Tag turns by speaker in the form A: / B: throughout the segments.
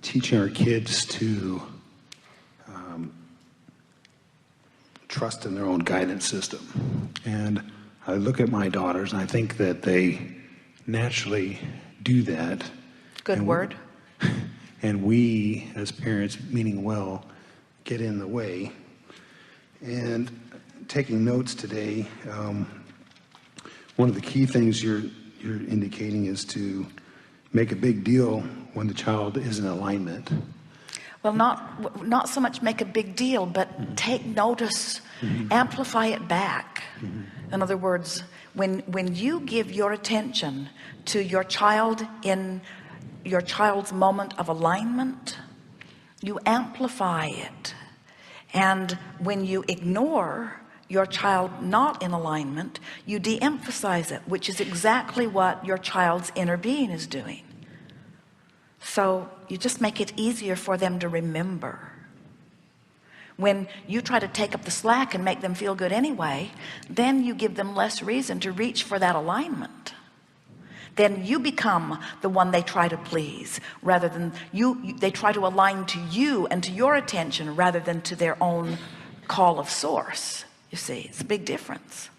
A: teaching our kids to trust in their own guidance system. And I look at my daughters and I think that they naturally do that.
B: Good word.
A: And we, as parents, meaning well, get in the way. And taking notes today, one of the key things you're indicating is to make a big deal when the child is in alignment.
B: Well, not so much make a big deal, but take notice, amplify it back. In other words, when you give your attention to your child in your child's moment of alignment, you amplify it. And when you ignore your child not in alignment, you de-emphasize it, which is exactly what your child's inner being is doing. So you just make it easier for them to remember. When you try to take up the slack and make them feel good anyway, then you give them less reason to reach for that alignment. Then you become the one they try to please, rather than they try to align to you and to your attention rather than to their own call of source. You see, it's a big difference.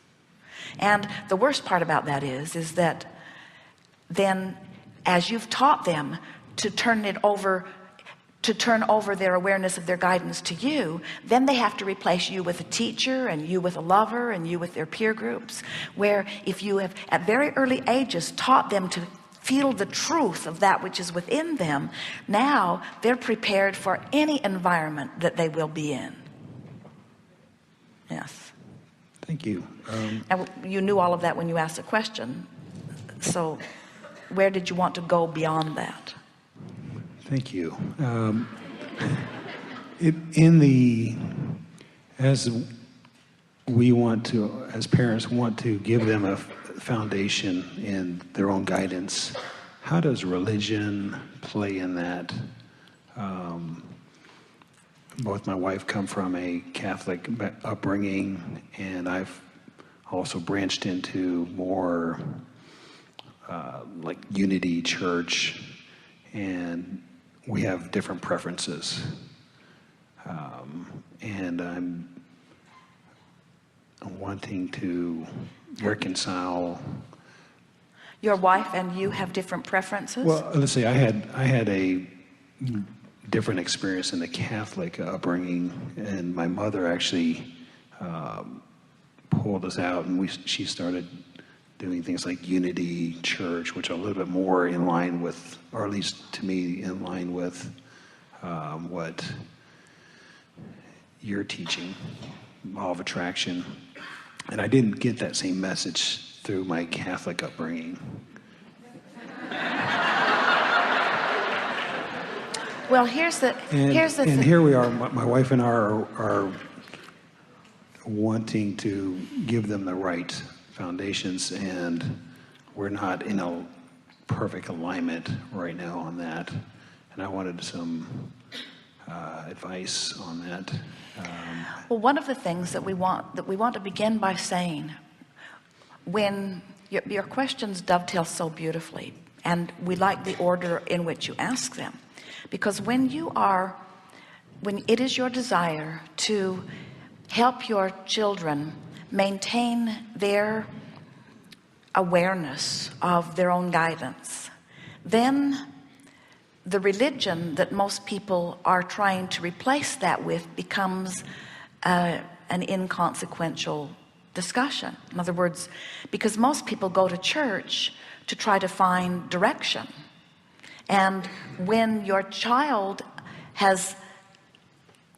B: And the worst part about that is that then as you've taught them to turn over their awareness of their guidance to you, then they have to replace you with a teacher and you with a lover and you with their peer groups, where if you have at very early ages taught them to feel the truth of that which is within them, now they're prepared for any environment that they will be in. Yes.
A: Thank you.
B: And you knew all of that when you asked the question. So where did you want to go beyond that?
A: Thank you. As we want to, as parents, want to give them a foundation in their own guidance, how does religion play in that? Both my wife come from a Catholic upbringing, and I've also branched into more like Unity Church, and we have different preferences, and I'm wanting to reconcile.
B: Your wife and you have different preferences?
A: Well, let's say I had a different experience in the Catholic upbringing, and my mother actually pulled us out, and she started doing things like Unity Church, which are a little bit more in line with, or at least to me, in line with what you're teaching, law of attraction. And I didn't get that same message through my Catholic upbringing.
B: Well, here's the thing.
A: And here we are, my wife and I are wanting to give them the right foundations, and we're not in a perfect alignment right now on that, and I wanted some advice on that.
B: Well, one of the things that we want to begin by saying, when your questions dovetail so beautifully, and we like the order in which you ask them, because when it is your desire to help your children maintain their awareness of their own guidance, then the religion that most people are trying to replace that with becomes an inconsequential discussion. In other words, because most people go to church to try to find direction, and when your child has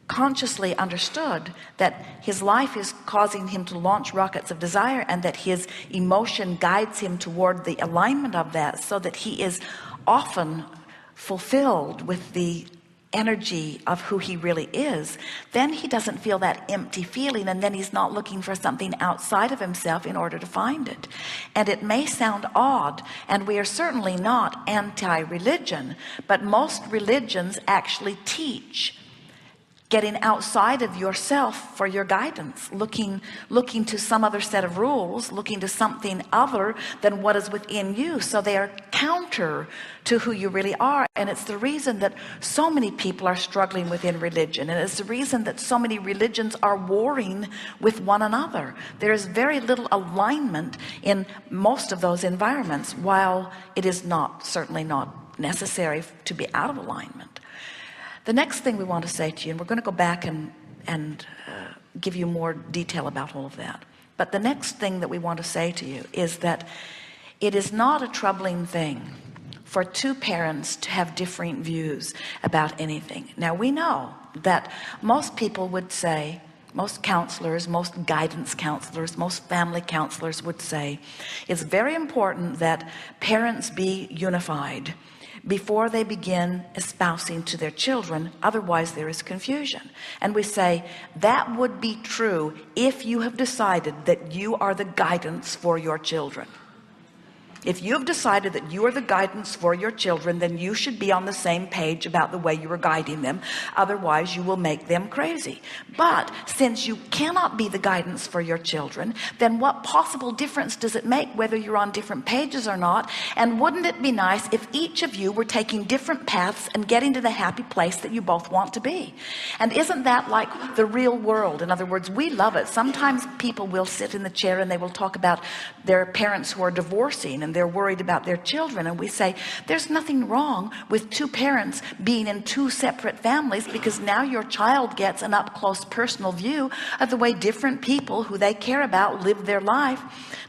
B: consciously understood that his life is causing him to launch rockets of desire, and that his emotion guides him toward the alignment of that, so that he is often fulfilled with the energy of who he really is, then he doesn't feel that empty feeling, and then he's not looking for something outside of himself in order to find it. And it may sound odd, and we are certainly not anti-religion, but most religions actually teach getting outside of yourself for your guidance, looking to some other set of rules, looking to something other than what is within you. So they are counter to who you really are. And it's the reason that so many people are struggling within religion, and it's the reason that so many religions are warring with one another. There is very little alignment in most of those environments, while it is certainly not necessary to be out of alignment. The next thing we want to say to you, and we're going to go back and give you more detail about all of that, but the next thing that we want to say to you is that it is not a troubling thing for two parents to have differing views about anything. Now, we know that most people would say, most counselors, most guidance counselors, most family counselors would say, it's very important that parents be unified before they begin espousing to their children, otherwise there is confusion. And we say that would be true if you have decided that you are the guidance for your children. If you have decided that you are the guidance for your children, then you should be on the same page about the way you are guiding them. Otherwise, you will make them crazy. But since you cannot be the guidance for your children, then what possible difference does it make whether you're on different pages or not? And wouldn't it be nice if each of you were taking different paths and getting to the happy place that you both want to be? And isn't that like the real world? In other words, we love it. Sometimes people will sit in the chair and they will talk about their parents who are divorcing, and they're worried about their children, and we say there's nothing wrong with two parents being in two separate families, because now your child gets an up-close personal view of the way different people who they care about live their life.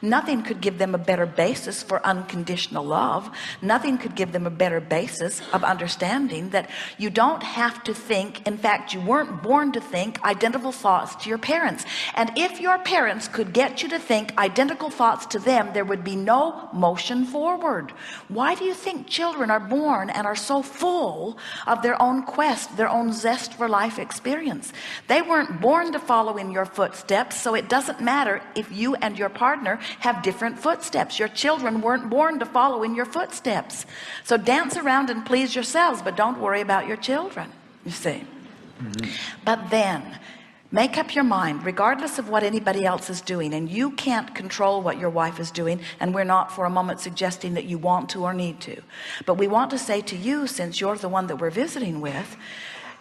B: Nothing could give them a better basis for unconditional love. Nothing could give them a better basis of understanding that you don't have to think, in fact you weren't born to think, identical thoughts to your parents. And if your parents could get you to think identical thoughts to them, there would be no motion forward. Why do you think children are born and are so full of their own quest, their own zest for life experience? They weren't born to follow in your footsteps, so it doesn't matter if you and your partner have different footsteps. Your children weren't born to follow in your footsteps. So dance around and please yourselves, but don't worry about your children, you see. But then make up your mind, regardless of what anybody else is doing, and you can't control what your wife is doing, and we're not for a moment suggesting that you want to or need to, but we want to say to you, since you're the one that we're visiting with,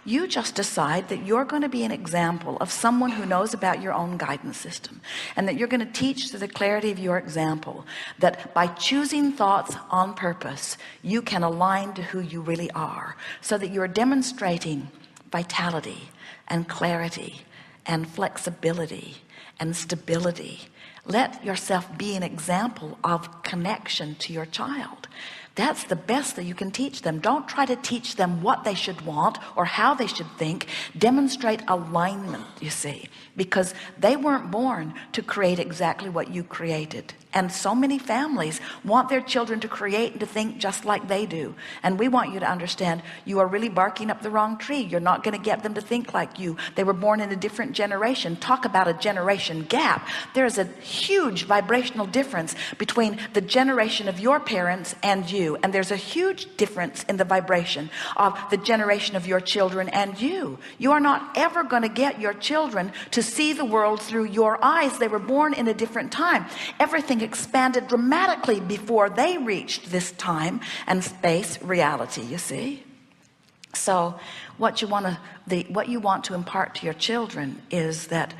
B: you just decide that you're going to be an example of someone who knows about your own guidance system, and that you're going to teach through the clarity of your example that by choosing thoughts on purpose, you can align to who you really are, so that you're demonstrating vitality and clarity and flexibility and stability. Let yourself be an example of connection to your child. That's the best that you can teach them. Don't try to teach them what they should want or how they should think. Demonstrate alignment, you see, because they weren't born to create exactly what you created. And so many families want their children to create and to think just like they do. And we want you to understand you are really barking up the wrong tree. You're not going to get them to think like you. They were born in a different generation. Talk about a generation gap. There's a huge vibrational difference between the generation of your parents and you. And there's a huge difference in the vibration of the generation of your children and you. You are not ever going to get your children to see the world through your eyes. They were born in a different time. Everything expanded dramatically before they reached this time and space reality, you see. So what you want to impart to your children is that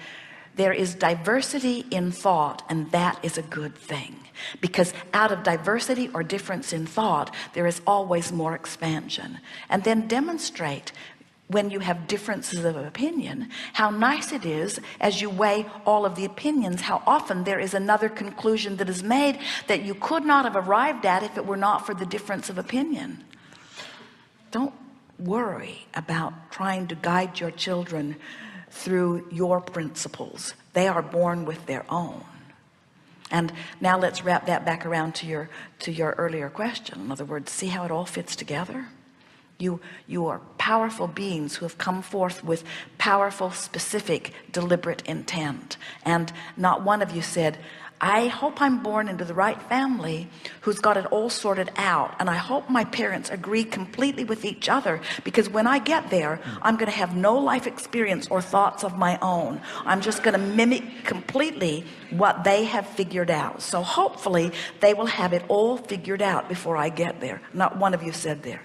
B: there is diversity in thought, and that is a good thing, because out of diversity or difference in thought, there is always more expansion. And then demonstrate, when you have differences of opinion, how nice it is as you weigh all of the opinions, how often there is another conclusion that is made that you could not have arrived at if it were not for the difference of opinion. Don't worry about trying to guide your children through your principles. They are born with their own. And now let's wrap that back around to your earlier question. In other words, see how it all fits together? You are powerful beings who have come forth with powerful, specific, deliberate intent. And not one of you said, I hope I'm born into the right family who's got it all sorted out. And I hope my parents agree completely with each other, because when I get there, I'm going to have no life experience or thoughts of my own. I'm just going to mimic completely what they have figured out. So hopefully they will have it all figured out before I get there. Not one of you said there.